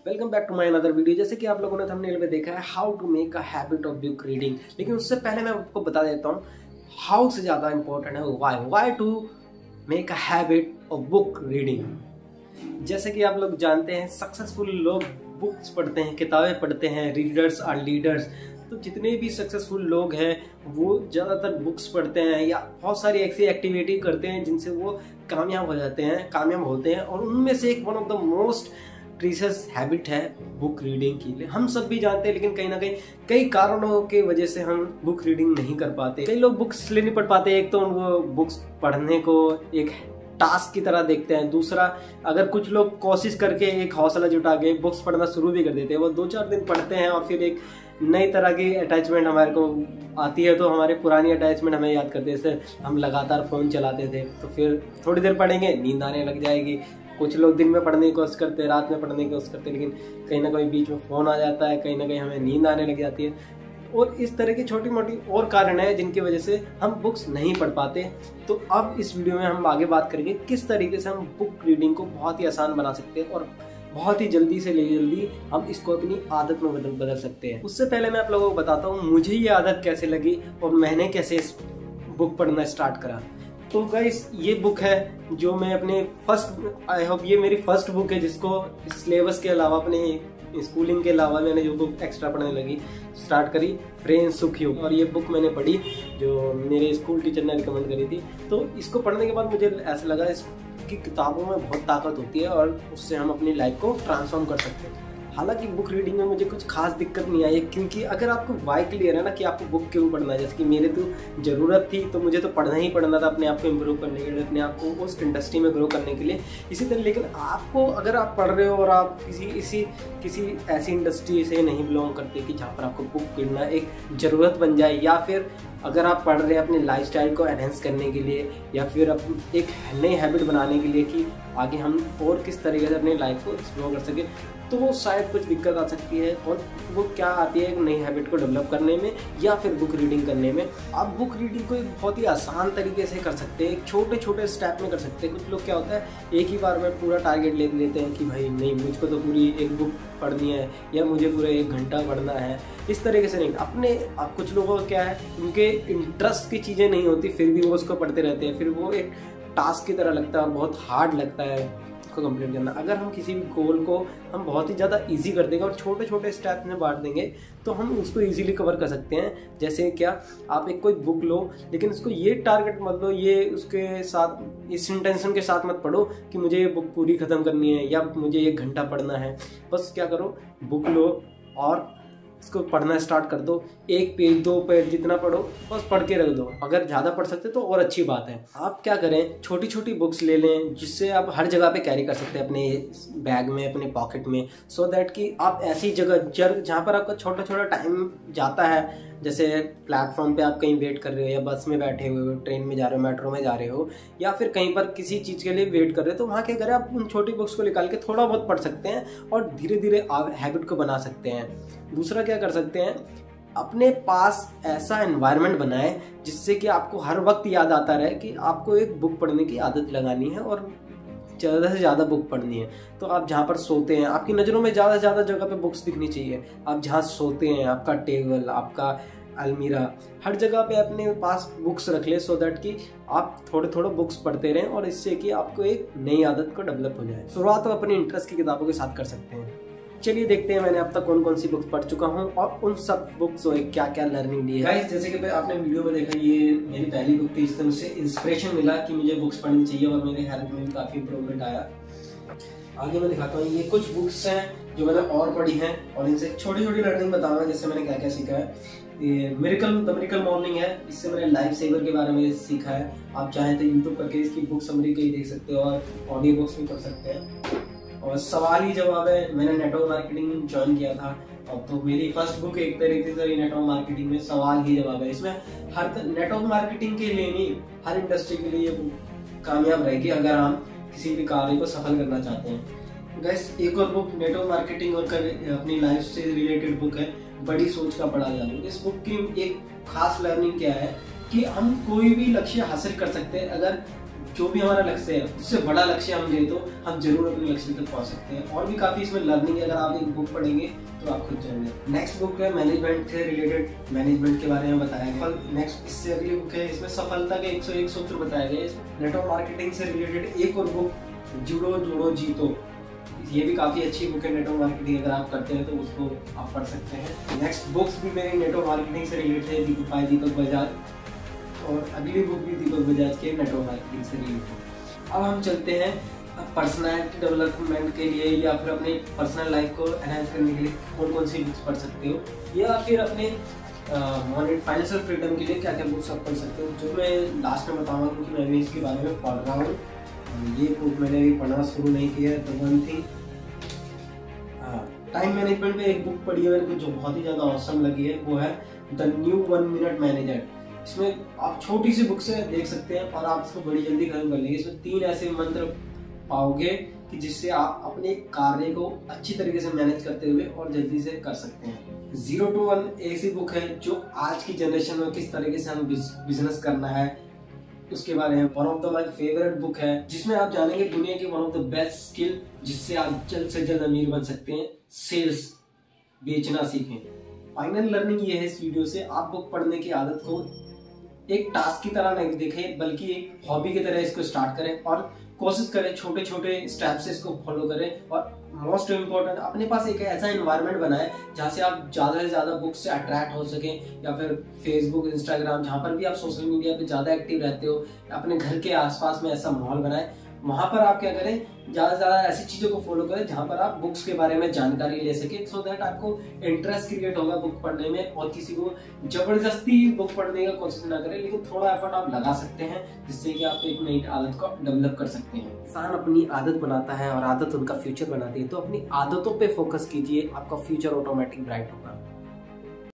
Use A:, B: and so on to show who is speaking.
A: Welcome back to my another video. जैसे कि आप लोगों ने थंबनेल में देखा है how to make a habit of book reading, लेकिन उससे पहले मैं आपको बता देता हूँ हाउ से ज़्यादा इंपॉर्टेंट है why to make a habit of book reading. जैसे कि आप लोग जानते हैं सक्सेसफुल लोग बुक्स पढ़ते हैं, किताबें पढ़ते हैं, रीडर्स आर लीडर्स। तो जितने भी सक्सेसफुल लोग हैं वो ज़्यादातर बुक्स पढ़ते हैं या बहुत सारी ऐसी एक्टिविटी करते हैं जिनसे वो कामयाब होते हैं और उनमें से एक one of the most precious habit है बुक रीडिंग की। हम सब भी जानते हैं, लेकिन कहीं ना कहीं कई कारणों के वजह से हम बुक रीडिंग नहीं कर पाते। कई लोग बुक्स इसलिए नहीं पढ़ पाते, एक तो उनको बुक्स पढ़ने को एक टास्क की तरह देखते हैं, दूसरा अगर कुछ लोग कोशिश करके एक हौसला जुटा के बुक्स पढ़ना शुरू भी कर देते हैं, वो 2-4 दिन पढ़ते हैं और फिर एक नई तरह की अटैचमेंट हमारे को आती है तो हमारे पुरानी अटैचमेंट हमें याद करते हैं। जैसे हम लगातार फ़ोन चलाते थे तो फिर थोड़ी देर पढ़ेंगे, नींद आने लग जाएगी। कुछ लोग दिन में पढ़ने की कोशिश करते हैं, रात में पढ़ने की कोशिश करते हैं, लेकिन कहीं ना कहीं बीच में फ़ोन आ जाता है, कहीं ना कहीं हमें नींद आने लग जाती है। और इस तरह की छोटी मोटी और कारण है जिनकी वजह से हम बुक्स नहीं पढ़ पाते। तो अब इस वीडियो में हम आगे बात करेंगे किस तरीके से हम बुक रीडिंग को बहुत ही आसान बना सकते हैं और बहुत ही जल्दी से जल्दी हम इसको अपनी आदत में बदल सकते हैं। उससे पहले मैं आप लोगों को बताता हूँ मुझे ये आदत कैसे लगी और मैंने कैसे इस बुक पढ़ना स्टार्ट करा। तो गाइस ये बुक है जो मैं अपने आई होप ये मेरी फर्स्ट बुक है जिसको सिलेबस के अलावा अपने स्कूलिंग के अलावा मैंने जो बुक एक्स्ट्रा पढ़ने स्टार्ट करी, प्रेम सुख योग। और ये बुक मैंने पढ़ी जो मेरे स्कूल टीचर ने रिकमेंड करी थी। तो इसको पढ़ने के बाद मुझे ऐसा लगा इसकी किताबों में बहुत ताकत होती है और उससे हम अपनी लाइफ को ट्रांसफॉर्म कर सकते हैं। हालांकि बुक रीडिंग में मुझे कुछ खास दिक्कत नहीं आई, क्योंकि अगर आपको वाई क्लियर है ना कि आपको बुक क्यों पढ़ना है, जैसे कि मेरे तो ज़रूरत थी तो मुझे तो पढ़ना ही पढ़ना था अपने आप को इम्प्रूव करने के लिए, अपने आप को उस इंडस्ट्री में ग्रो करने के लिए। इसी तरह लेकिन आपको अगर आप पढ़ रहे हो और आप किसी ऐसी इंडस्ट्री से नहीं बिलोंग करते कि जहाँ पर आपको बुक पढ़ना एक ज़रूरत बन जाए, या फिर अगर आप पढ़ रहे हैं अपने लाइफस्टाइल को एनहेंस करने के लिए या फिर एक नई हैबिट बनाने के लिए कि आगे हम और किस तरीके से अपनी लाइफ को एक्सप्लोर कर सके, तो वो शायद कुछ दिक्कत आ सकती है। और वो क्या आती है एक नई हैबिट को डेवलप करने में या फिर बुक रीडिंग करने में। आप बुक रीडिंग को एक बहुत ही आसान तरीके से कर सकते हैं, एक छोटे छोटे स्टेप में कर सकते हैं। कुछ लोग क्या होता है एक ही बार में पूरा टारगेट ले लेते हैं कि भाई नहीं मुझको तो पूरी एक बुक पढ़नी है या मुझे पूरा 1 घंटा पढ़ना है, इस तरीके से नहीं। कुछ लोगों का क्या है उनके इंटरेस्ट की चीज़ें नहीं होती फिर भी वो उसको पढ़ते रहते हैं, फिर वो एक टास्क की तरह लगता है और बहुत हार्ड लगता है उसको कंप्लीट करना। अगर हम किसी भी गोल को हम बहुत ही ज़्यादा इजी कर देंगे और छोटे छोटे स्टेप में बांट देंगे तो हम उसको इजीली कवर कर सकते हैं। जैसे क्या आप एक कोई बुक लो, लेकिन उसको ये टारगेट मत लो, ये उसके साथ इस इंटेंशन के साथ मत पढ़ो कि मुझे ये बुक पूरी ख़त्म करनी है या मुझे 1 घंटा पढ़ना है। बस क्या करो, बुक लो और इसको पढ़ना स्टार्ट कर दो। 1 पेज 2 पेज जितना पढ़ो बस पढ़ के रख दो। अगर ज़्यादा पढ़ सकते तो और अच्छी बात है। आप क्या करें, छोटी छोटी बुक्स ले लें जिससे आप हर जगह पे कैरी कर सकते हैं, अपने बैग में, अपने पॉकेट में, सो दैट कि आप ऐसी जगह जहाँ पर आपका छोटा छोटा टाइम जाता है, जैसे प्लेटफॉर्म पे आप कहीं वेट कर रहे हो या बस में बैठे हुए हो, ट्रेन में जा रहे हो, मेट्रो में जा रहे हो या फिर कहीं पर किसी चीज़ के लिए वेट कर रहे हो, तो वहाँ क्या करें आप उन छोटी बुक्स को निकाल के थोड़ा बहुत पढ़ सकते हैं और धीरे धीरे आप हैबिट को बना सकते हैं। दूसरा क्या कर सकते हैं, अपने पास ऐसा एनवायरनमेंट बनाएं जिससे कि आपको हर वक्त याद आता रहे कि आपको एक बुक पढ़ने की आदत लगानी है और ज़्यादा से ज़्यादा बुक पढ़नी है। तो आप जहाँ पर सोते हैं आपकी नज़रों में ज़्यादा से ज़्यादा जगह पे बुक्स दिखनी चाहिए। आप जहाँ सोते हैं, आपका टेबल, आपका अलमीरा, हर जगह पे अपने पास बुक्स रख ले, सो दैट कि आप थोड़े थोड़े बुक्स पढ़ते रहें और इससे कि आपको एक नई आदत को डेवलप हो जाए। शुरुआत तो अपनी इंटरेस्ट की किताबों के साथ कर सकते हैं। चलिए देखते हैं मैंने अब तक कौन कौन सी बुक्स पढ़ चुका हूँ और उन सब बुक्स से क्या क्या लर्निंग ली है। गाइस जैसे कि आपने वीडियो में देखा ये मेरी पहली बुक थी, इससे मुझे इंस्पिरेशन मिला कि मुझे बुक्स पढ़नी चाहिए और मेरे हेल्थ में भी काफ़ी इंप्रूवमेंट आया। आगे मैं दिखाता हूँ, ये कुछ बुक्स हैं जो मैंने और पढ़ी हैं और इनसे छोटी छोटी लर्निंग बताऊंगा जिससे मैंने क्या क्या सीखा है। ये द मिरेकल मॉर्निंग है, इससे मैंने लाइफ सेवर के बारे में सीखा है। आप चाहें तो यूट्यूब करके इसकी बुक समरी कहीं देख सकते हो और ऑडियो बुक्स भी पढ़ सकते हैं। और सवाल ही जवाब है, मैंने नेटवर्क मार्केटिंग ज्वाइन किया था, अब तो मेरी फर्स्ट बुक एक तरीके से नेटवर्क मार्केटिंग में सवाल ही जवाब है। इसमें हर नेटवर्क मार्केटिंग के लिए नहीं, हर इंडस्ट्री के लिए कामयाब रहेगी अगर हम किसी भी कार्य को सफल करना चाहते हैं। गैस एक और बुक नेटवर्क मार्केटिंग और अपनी लाइफ से रिलेटेड बुक है, बड़ी सोच का बड़ा जादू। इस बुक की एक खास लर्निंग क्या है कि हम कोई भी लक्ष्य हासिल कर सकते हैं अगर जो भी हमारा लक्ष्य है उससे बड़ा लक्ष्य हम ले तो हम जरूर अपने लक्ष्य तक पहुंच सकते हैं। और भी काफी इसमें लर्निंग है, अगर आप एक बुक पढ़ेंगे तो आप खुद जानेंगे। नेक्स्ट बुक है मैनेजमेंट से रिलेटेड, मैनेजमेंट के बारे में बताया गया। नेक्स्ट इससे अगली बुक है, इसमें सफलता के 101 सूत्र बताए गए। नेटवर्क मार्केटिंग से रिलेटेड एक और बुक जुड़ो जुड़ो जीतो, ये भी काफी अच्छी बुक है। नेटवर्क मार्केटिंग अगर आप करते हैं तो उसको आप पढ़ सकते हैं। नेक्स्ट बुक्स भी मेरी नेटवर्क मार्केटिंग से रिलेटेड है, दीपक बजाज, और अगली बुक भी दीपक बजाज के नेटवर्क मार्केटिंग से रिलेटेड। अब हम चलते हैं पर्सनैलिटी डेवलपमेंट के लिए या फिर अपने पर्सनल लाइफ को एनहांस करने के लिए कौन कौन सी बुक्स पढ़ सकते हो, या फिर अपने फाइनेंशियल फ्रीडम के लिए क्या क्या बुक्स आप पढ़ सकते हो, जो मैं लास्ट में बताऊंगा क्योंकि मैं भी इसके बारे में पढ़ रहा हूँ। ये बुक मैंने अभी पढ़ना शुरू नहीं किया है। The one thing, time management में एक बुक पढ़ी है मेरे को जो बहुत ही ज़्यादा ऑसम लगी है, वो है द न्यू 1 मिनट मैनेजर। इसमें आप छोटी सी बुक से देख सकते हैं और आप इसको बड़ी जल्दी खत्म कर लेंगे। इसमें 3 ऐसे मंत्र पाओगे कि जिससे आप अपने कार्य को अच्छी तरीके से मैनेज करते हुए और जल्दी से कर सकते हैं। 0 to 1 ऐसी बुक है जो आज की जनरेशन में किस तरीके से हमें बिजनेस करना है उसके बारे में। One of the my favourite book है जिसमें आप जानेंगे दुनिया की one of the best skill जिससे आप जल्द से जल्द अमीर बन सकते हैं, सेल्स, बेचना सीखें। फाइनल लर्निंग ये है इस वीडियो से, आप बुक पढ़ने की आदत को एक टास्क की तरह नहीं देखें बल्कि एक हॉबी की तरह इसको स्टार्ट करें और कोशिश करें छोटे छोटे स्टेप से इसको फॉलो करें। और मोस्ट इम्पोर्टेंट, अपने पास एक ऐसा एनवायरनमेंट बनाए जहाँ से आप ज़्यादा से ज़्यादा बुक से अट्रैक्ट हो सकें, या फिर फेसबुक, इंस्टाग्राम, जहाँ पर भी आप सोशल मीडिया पे ज़्यादा एक्टिव रहते हो, अपने घर के आसपास में ऐसा माहौल बनाए। वहाँ पर आप क्या करें, ज़्यादा से ज़्यादा ऐसी चीज़ों को फॉलो करें जहाँ पर आप बुक्स के बारे में जानकारी ले सके, सो दैट आपको इंटरेस्ट क्रिएट होगा बुक पढ़ने में। और किसी को जबरदस्ती बुक पढ़ने का कोशिश ना करें, लेकिन थोड़ा एफर्ट आप लगा सकते हैं जिससे कि आप एक नई आदत को डेवलप कर सकते हैं। इंसान अपनी आदत बनाता है और आदत उनका फ्यूचर बनाती है, तो अपनी आदतों पे फोकस कीजिए, आपका फ्यूचर ऑटोमेटिक ब्राइट होगा।